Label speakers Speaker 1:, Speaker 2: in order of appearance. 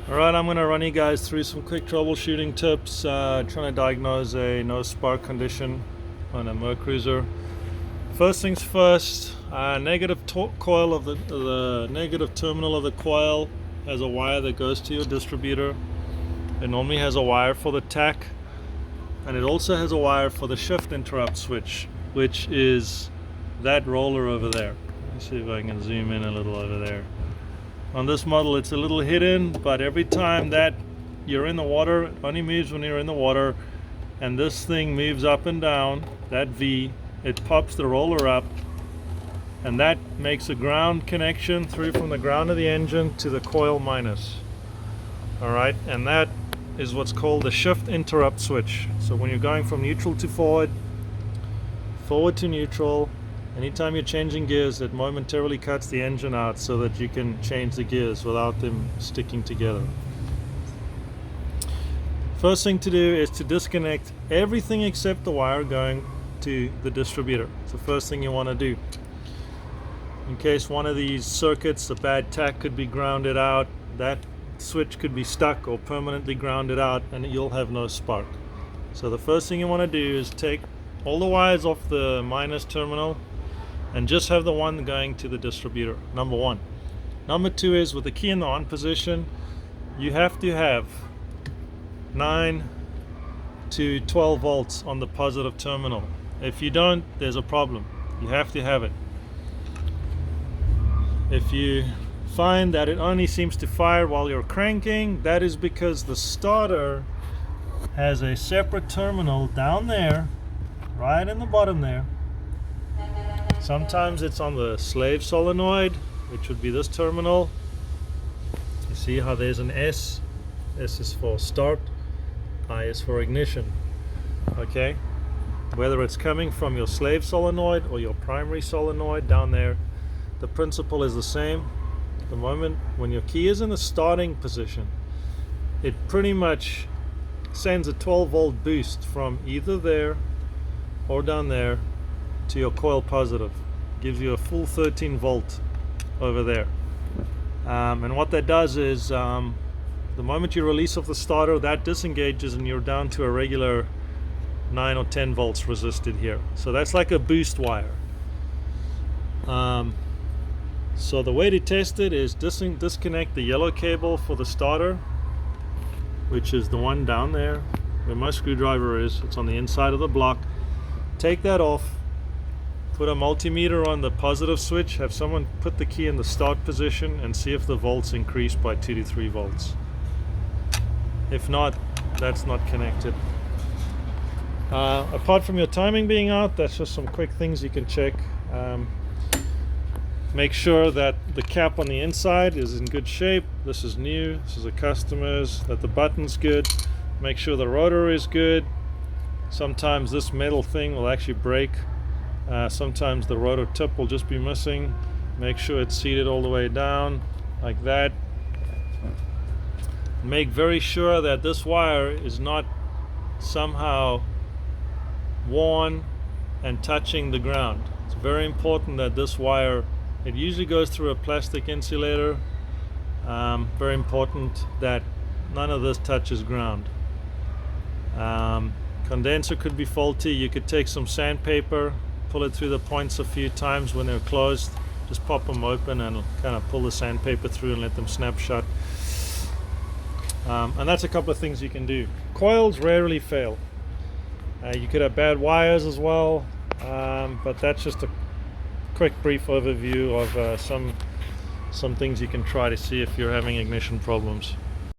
Speaker 1: Alright, I'm going to run you guys through some quick troubleshooting tips, trying to diagnose a no spark condition on a mercruiser. First things first, negative coil of the negative terminal of the coil has a wire that goes to your distributor. It normally has a wire for the tach, and it also has a wire for the shift interrupt switch, which is that roller over there. Let me see if I can zoom in a little over there. On this model it's a little hidden, but every time that you're in the water, it only moves when you're in the water, and this thing moves up and down, that V, it pops the roller up, and that makes a ground connection through from the ground of the engine to the coil minus. Alright, and that is what's called the shift interrupt switch. So when you're going from neutral to forward, forward to neutral, anytime you're changing gears, it momentarily cuts the engine out so that you can change the gears without them sticking together. First thing to do is to disconnect everything except the wire going to the distributor. It's the first thing you want to do. In case one of these circuits, the bad tach, could be grounded out, that switch could be stuck or permanently grounded out, and you'll have no spark. So the first thing you want to do is take all the wires off the minus terminal and just have the one going to the distributor, number one. Number two is, with the key in the on position, you have to have 9 to 12 volts on the positive terminal. If you don't, there's a problem. You have to have it. If you find that it only seems to fire while you're cranking, that is because the starter has a separate terminal down there, right in the bottom there. Sometimes it's on the slave solenoid, which would be this terminal. You see how there's an S? S is for start, I is for ignition. Okay? Whether it's coming from your slave solenoid or your primary solenoid down there, the principle is the same. The moment when your key is in the starting position, it pretty much sends a 12 volt boost from either there or down there to your coil positive. Gives you a full 13 volt over there, and what that does is, the moment you release off the starter, that disengages and you're down to a regular 9 or 10 volts resisted here. So that's like a boost wire. So the way to test it is disconnect the yellow cable for the starter, which is the one down there where my screwdriver is. It's on the inside of the block. Take that off, put a multimeter on the positive switch, have someone put the key in the start position and see if the volts increase by 2 to 3 volts. If not, that's not connected. Apart from your timing being out, that's just some quick things you can check. Make sure that the cap on the inside is in good shape. This is new, this is a customer's, that the button's good. Make sure the rotor is good. Sometimes this metal thing will actually break. Sometimes the rotor tip will just be missing. Make sure it's seated all the way down like that. Make very sure that this wire is not somehow worn and touching the ground. It's very important that this wire, it usually goes through a plastic insulator. Very important that none of this touches ground. Condenser could be faulty. You could take some sandpaper, pull it through the points a few times when they're closed. Just pop them open and kind of pull the sandpaper through and let them snap shut. And that's a couple of things you can do. Coils rarely fail. You could have bad wires as well, but that's just a quick brief overview of some things you can try to see if you're having ignition problems.